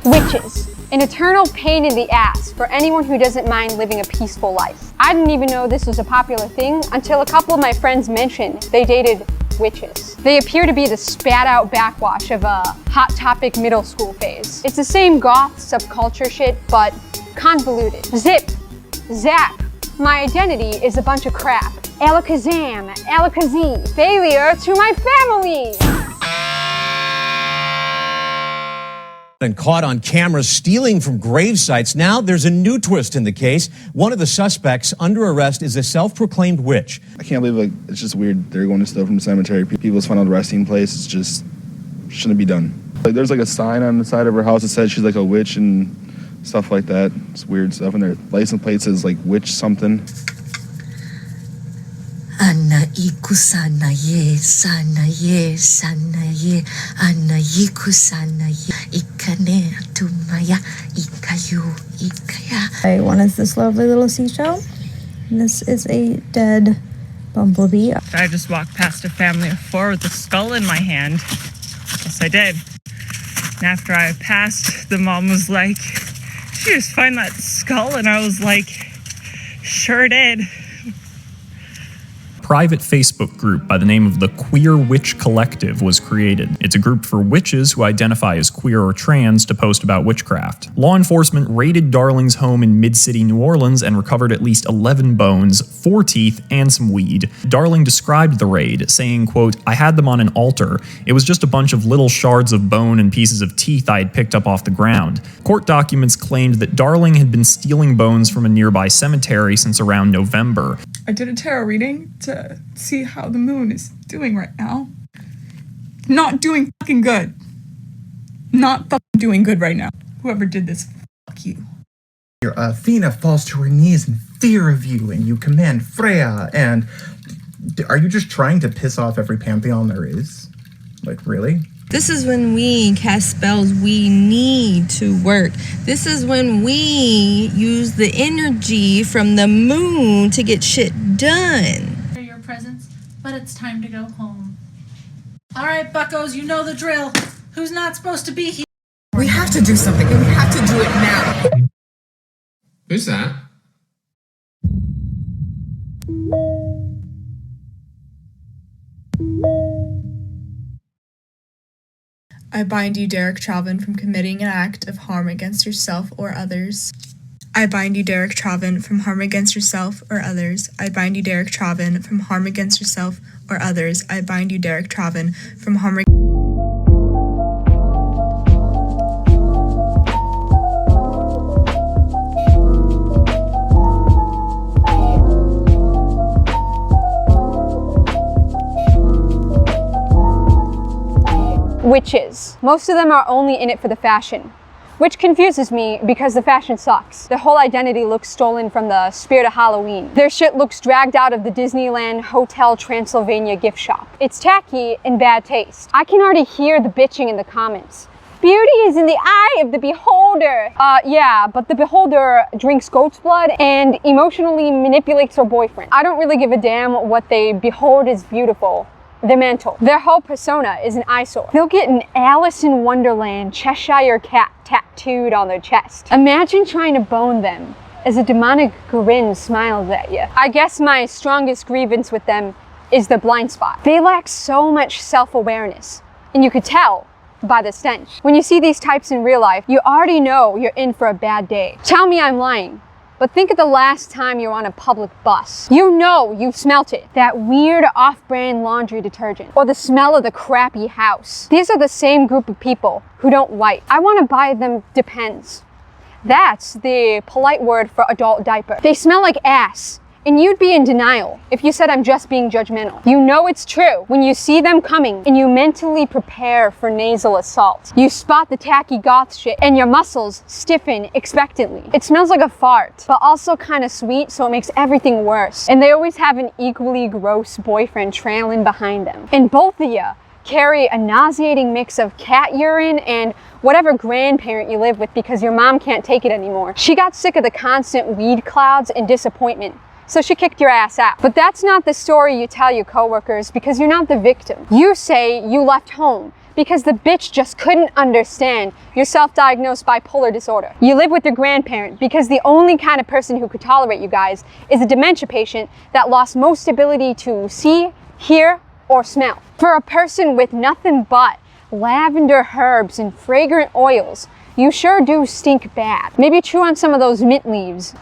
Witches. An eternal pain in the ass for anyone who doesn't mind living a peaceful life. I didn't even know this was a popular thing until a couple of my friends mentioned they dated witches. They appear to be the spat-out backwash of a Hot Topic middle school phase. It's the same goth subculture shit, but convoluted. Zip, zap, my identity is a bunch of crap. Alakazam, alakazee, failure to my family! And caught on camera stealing from grave sites. Now there's a new twist in the case. One of the suspects under arrest is a self-proclaimed witch. I can't believe it's just weird. They're going to steal from the cemetery. People's final resting place. It's just shouldn't be done. There's a sign on the side of her house that says she's a witch and stuff like that. It's weird stuff. And their license plate says witch something. Ana iku sana ye, sana ye, sana ye, ana iku sana ye, ikane atumaya, ikayu, ikaya. One is this lovely little seashell, and this is a dead bumblebee. I just walked past a family of 4 with a skull in my hand. Yes, I did. And after I passed, the mom was like, "Did you just find that skull?" And I was like, "Sure did." Private Facebook group by the name of the Queer Witch Collective was created. It's a group for witches who identify as queer or trans to post about witchcraft. Law enforcement raided Darling's home in Mid-City, New Orleans and recovered at least 11 bones, 4 teeth, and some weed. Darling described the raid, saying, quote, "I had them on an altar. It was just a bunch of little shards of bone and pieces of teeth I had picked up off the ground." Court documents claimed that Darling had been stealing bones from a nearby cemetery since around November. I did a tarot reading to see how the moon is doing right now. Not doing fucking good. Not fucking doing good right now. Whoever did this, fuck you. Athena falls to her knees in fear of you, and you command Freya, and... Are you just trying to piss off every pantheon there is? Really? This is when we cast spells we need to work. This is when we use the energy from the moon to get shit done. For your presence, but it's time to go home. All right, buckos, you know the drill. Who's not supposed to be here? We have to do something, and we have to do it now. Who's that? I bind you, Derek Chauvin, from committing an act of harm against yourself or others. I bind you, Derek Chauvin, from harm against yourself or others. I bind you, Derek Chauvin, from harm against yourself or others. I bind you, Derek Chauvin, from harm against... Witches. Most of them are only in it for the fashion, which confuses me because the fashion sucks. Their whole identity looks stolen from the spirit of Halloween. Their shit looks dragged out of the Disneyland Hotel Transylvania gift shop. It's tacky and bad taste. I can already hear the bitching in the comments. Beauty is in the eye of the beholder. Yeah, but the beholder drinks goat's blood and emotionally manipulates her boyfriend. I don't really give a damn what they behold as beautiful. They're mental. Their whole persona is an eyesore. They'll get an Alice in Wonderland Cheshire cat tattooed on their chest. Imagine trying to bone them as a demonic grin smiles at you. I guess my strongest grievance with them is their blind spot. They lack so much self-awareness, and you could tell by the stench. When you see these types in real life, you already know you're in for a bad day. Tell me I'm lying. But think of the last time you're on a public bus. You know you've smelt it. That weird off-brand laundry detergent. Or the smell of the crappy house. These are the same group of people who don't wipe. I want to buy them Depends. That's the polite word for adult diaper. They smell like ass. And you'd be in denial if you said I'm just being judgmental. You know it's true when you see them coming and you mentally prepare for nasal assault. You spot the tacky goth shit and your muscles stiffen expectantly. It smells like a fart, but also kind of sweet, so it makes everything worse. And they always have an equally gross boyfriend trailing behind them. And both of you carry a nauseating mix of cat urine and whatever grandparent you live with because your mom can't take it anymore. She got sick of the constant weed clouds and disappointment, so she kicked your ass out. But that's not the story you tell your coworkers because you're not the victim. You say you left home because the bitch just couldn't understand your self-diagnosed bipolar disorder. You live with your grandparent because the only kind of person who could tolerate you guys is a dementia patient that lost most ability to see, hear, or smell. For a person with nothing but lavender herbs and fragrant oils, you sure do stink bad. Maybe chew on some of those mint leaves.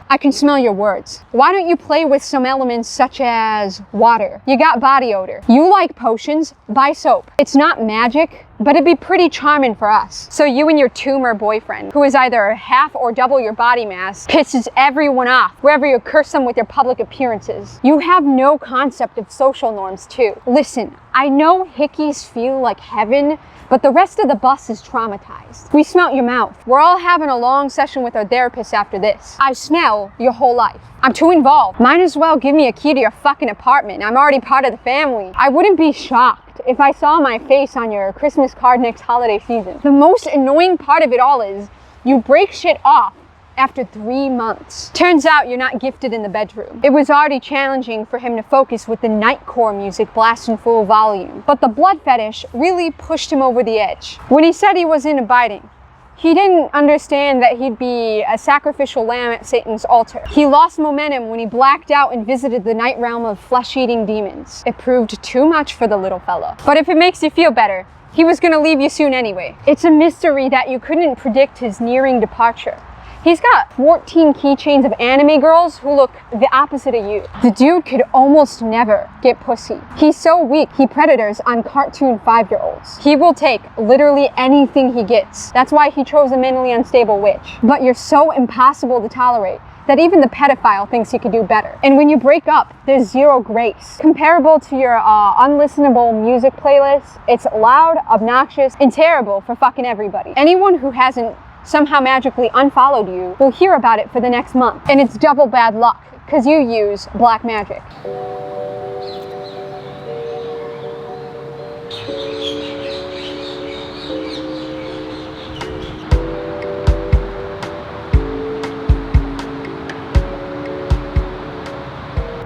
I can smell your words. Why don't you play with some elements such as water? You got body odor. You like potions, buy soap. It's not magic, but it'd be pretty charming for us. So you and your tumor boyfriend, who is either half or double your body mass, pisses everyone off wherever you curse them with your public appearances. You have no concept of social norms too. Listen, I know hickeys feel like heaven, but the rest of the bus is traumatized. We smelt your mouth. We're all having a long session with our therapist after this. I smell your whole life. I'm too involved. Might as well give me a key to your fucking apartment. I'm already part of the family. I wouldn't be shocked if I saw my face on your Christmas card next holiday season. The most annoying part of it all is you break shit off after 3 months. Turns out you're not gifted in the bedroom. It was already challenging for him to focus with the nightcore music blasting full volume, but the blood fetish really pushed him over the edge. When he said he wasn't abiding, he didn't understand that he'd be a sacrificial lamb at Satan's altar. He lost momentum when he blacked out and visited the night realm of flesh-eating demons. It proved too much for the little fella. But if it makes you feel better, he was gonna leave you soon anyway. It's a mystery that you couldn't predict his nearing departure. He's got 14 keychains of anime girls who look the opposite of you. The dude could almost never get pussy. He's so weak, he predators on cartoon 5-year-olds. He will take literally anything he gets. That's why he chose a mentally unstable witch. But you're so impossible to tolerate that even the pedophile thinks he could do better. And when you break up, there's zero grace. Comparable to your unlistenable music playlist, it's loud, obnoxious, and terrible for fucking everybody. Anyone who hasn't somehow magically unfollowed you will hear about it for the next month. And it's double bad luck, because you use black magic.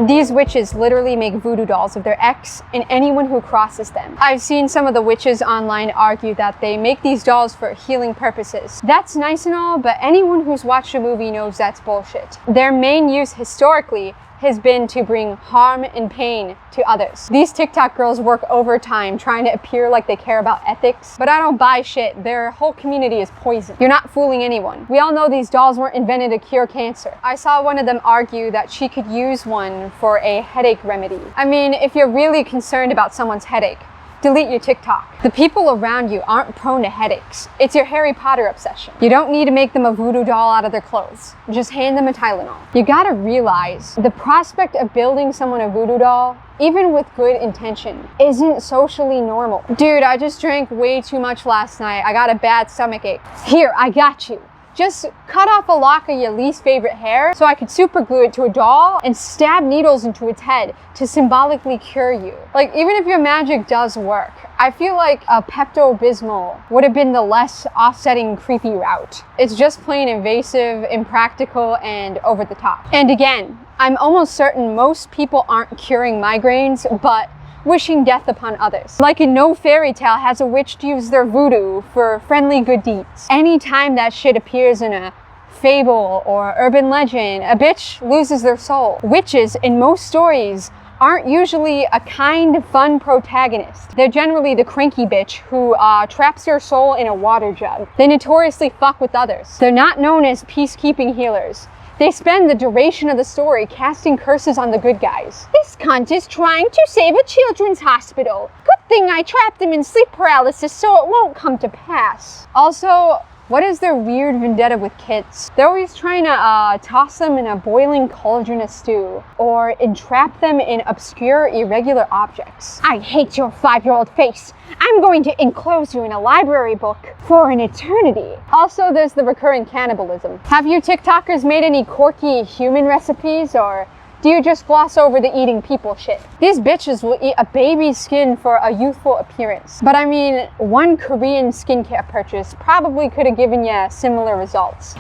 These witches literally make voodoo dolls of their ex and anyone who crosses them. I've seen some of the witches online argue that they make these dolls for healing purposes. That's nice and all, but anyone who's watched a movie knows that's bullshit. Their main use historically has been to bring harm and pain to others. These TikTok girls work overtime trying to appear like they care about ethics, but I don't buy shit. Their whole community is poison. You're not fooling anyone. We all know these dolls weren't invented to cure cancer. I saw one of them argue that she could use one for a headache remedy. I mean, if you're really concerned about someone's headache, delete your TikTok. The people around you aren't prone to headaches. It's your Harry Potter obsession. You don't need to make them a voodoo doll out of their clothes. Just hand them a Tylenol. You gotta realize the prospect of building someone a voodoo doll, even with good intention, isn't socially normal. Dude, I just drank way too much last night. I got a bad stomach ache. Here, I got you. Just cut off a lock of your least favorite hair so I could super glue it to a doll and stab needles into its head to symbolically cure you. Like, even if your magic does work, I feel like a Pepto-Bismol would have been the less offsetting creepy route. It's just plain invasive, impractical, and over the top. And again, I'm almost certain most people aren't curing migraines, but wishing death upon others. Like in no fairy tale has a witch used their voodoo for friendly good deeds. Anytime that shit appears in a fable or urban legend, a bitch loses their soul. Witches, in most stories, aren't usually a kind, fun protagonist. They're generally the cranky bitch who traps your soul in a water jug. They notoriously fuck with others. They're not known as peacekeeping healers. They spend the duration of the story casting curses on the good guys. This cunt is trying to save a children's hospital. Good thing I trapped him in sleep paralysis so it won't come to pass. Also, what is their weird vendetta with kids? They're always trying to toss them in a boiling cauldron of stew or entrap them in obscure, irregular objects. I hate your 5-year-old face. I'm going to enclose you in a library book for an eternity. Also, there's the recurring cannibalism. Have you TikTokers made any quirky human recipes, or do you just gloss over the eating people shit? These bitches will eat a baby's skin for a youthful appearance. But I mean, one Korean skincare purchase probably could have given you similar results.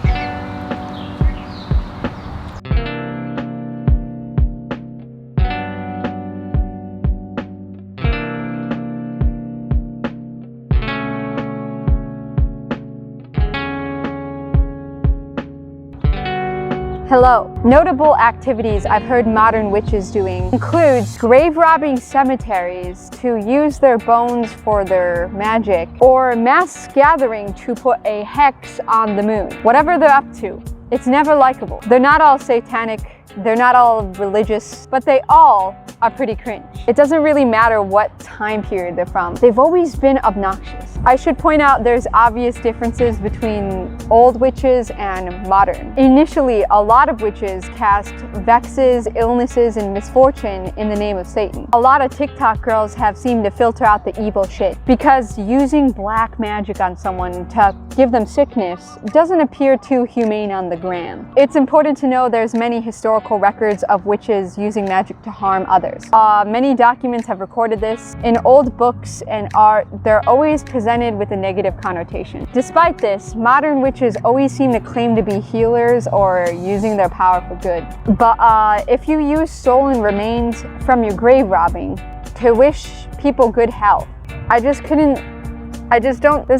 Hello. Notable activities I've heard modern witches doing includes grave robbing cemeteries to use their bones for their magic, or mass gathering to put a hex on the moon. Whatever they're up to, it's never likable. They're not all satanic, they're not all religious, but they all are pretty cringe. It doesn't really matter what time period they're from. They've always been obnoxious. I should point out there's obvious differences between old witches and modern. Initially, a lot of witches cast vexes, illnesses, and misfortune in the name of Satan. A lot of TikTok girls have seemed to filter out the evil shit because using black magic on someone to give them sickness doesn't appear too humane on the gram. It's important to know there's many historical records of witches using magic to harm others. Many documents have recorded this. In old books and art, they're always presented with a negative connotation. Despite this, modern witches always seem to claim to be healers or using their power for good. But if you use stolen remains from your grave robbing to wish people good health, there's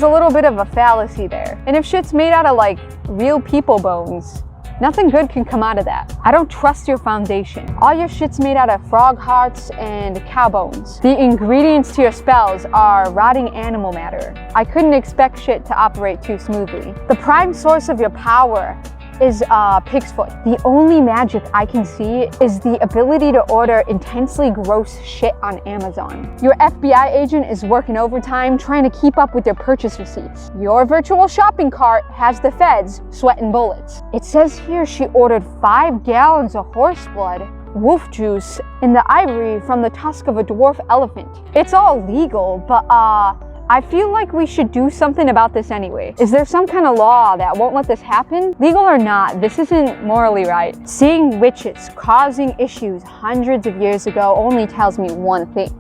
a little bit of a fallacy there. And if shit's made out of like real people bones, nothing good can come out of that. I don't trust your foundation. All your shit's made out of frog hearts and cow bones. The ingredients to your spells are rotting animal matter. I couldn't expect shit to operate too smoothly. The prime source of your power is pig's foot. The only magic I can see is the ability to order intensely gross shit on Amazon. Your FBI agent is working overtime trying to keep up with your purchase receipts. Your virtual shopping cart has the feds sweating bullets. It says here she ordered 5 gallons of horse blood, wolf juice, and the ivory from the tusk of a dwarf elephant. It's all legal, but I feel like we should do something about this anyway. Is there some kind of law that won't let this happen? Legal or not, this isn't morally right. Seeing witches causing issues hundreds of years ago only tells me one thing.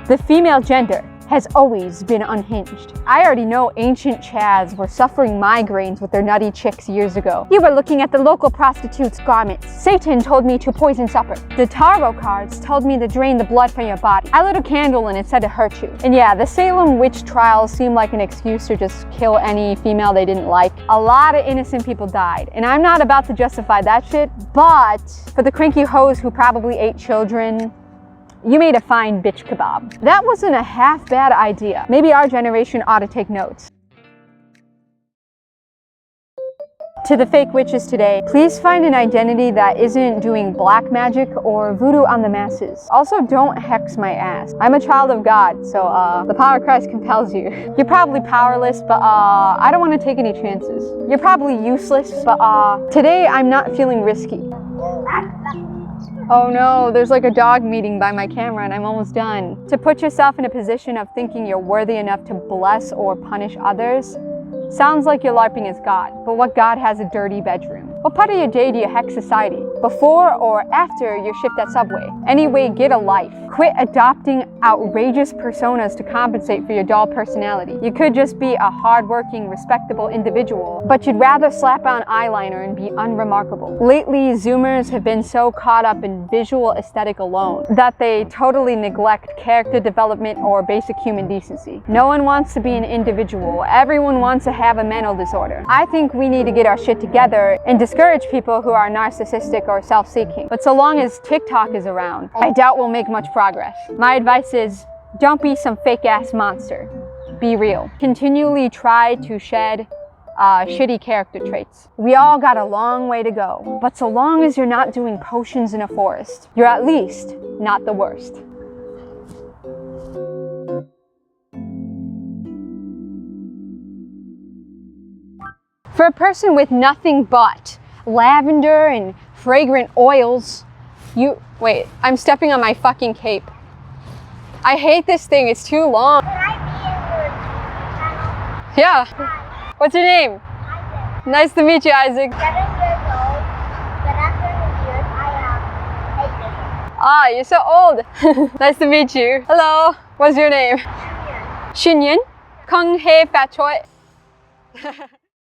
The female gender has always been unhinged. I already know ancient Chads were suffering migraines with their nutty chicks years ago. You were looking at the local prostitute's garments. Satan told me to poison supper. The tarot cards told me to drain the blood from your body. I lit a candle and it said to hurt you. And yeah, the Salem witch trials seem like an excuse to just kill any female they didn't like. A lot of innocent people died, and I'm not about to justify that shit, but for the cranky hoes who probably ate children, you made a fine bitch kebab. That wasn't a half bad idea. Maybe our generation ought to take notes. To the fake witches today, please find an identity that isn't doing black magic or voodoo on the masses. Also, don't hex my ass. I'm a child of God, so the power of Christ compels you. You're probably powerless, but I don't want to take any chances. You're probably useless, but today I'm not feeling risky. Oh no, there's like a dog meeting by my camera and I'm almost done. To put yourself in a position of thinking you're worthy enough to bless or punish others sounds like you're LARPing as God, but what God has a dirty bedroom? What part of your day do you hex society? Before or after your shift at Subway? Anyway, get a life. Quit adopting outrageous personas to compensate for your dull personality. You could just be a hardworking, respectable individual, but you'd rather slap on eyeliner and be unremarkable. Lately, Zoomers have been so caught up in visual aesthetic alone that they totally neglect character development or basic human decency. No one wants to be an individual. Everyone wants to have a mental disorder. I think we need to get our shit together and discourage people who are narcissistic or self-seeking. But so long as TikTok is around, I doubt we'll make much progress. My advice is, don't be some fake-ass monster. Be real. Continually try to shed shitty character traits. We all got a long way to go, but so long as you're not doing potions in a forest, you're at least not the worst. For a person with nothing but lavender and fragrant oils, wait, I'm stepping on my fucking cape. I hate this thing, it's too long. Can I be in your channel? Yeah. Hi. What's your name? Isaac. Nice to meet you, Isaac. 7 years old, but after years I am 8 years old. Ah, you're so old. Nice to meet you. Hello. What's your name? Shinyan. Shinyan? Kung He Fat Choi.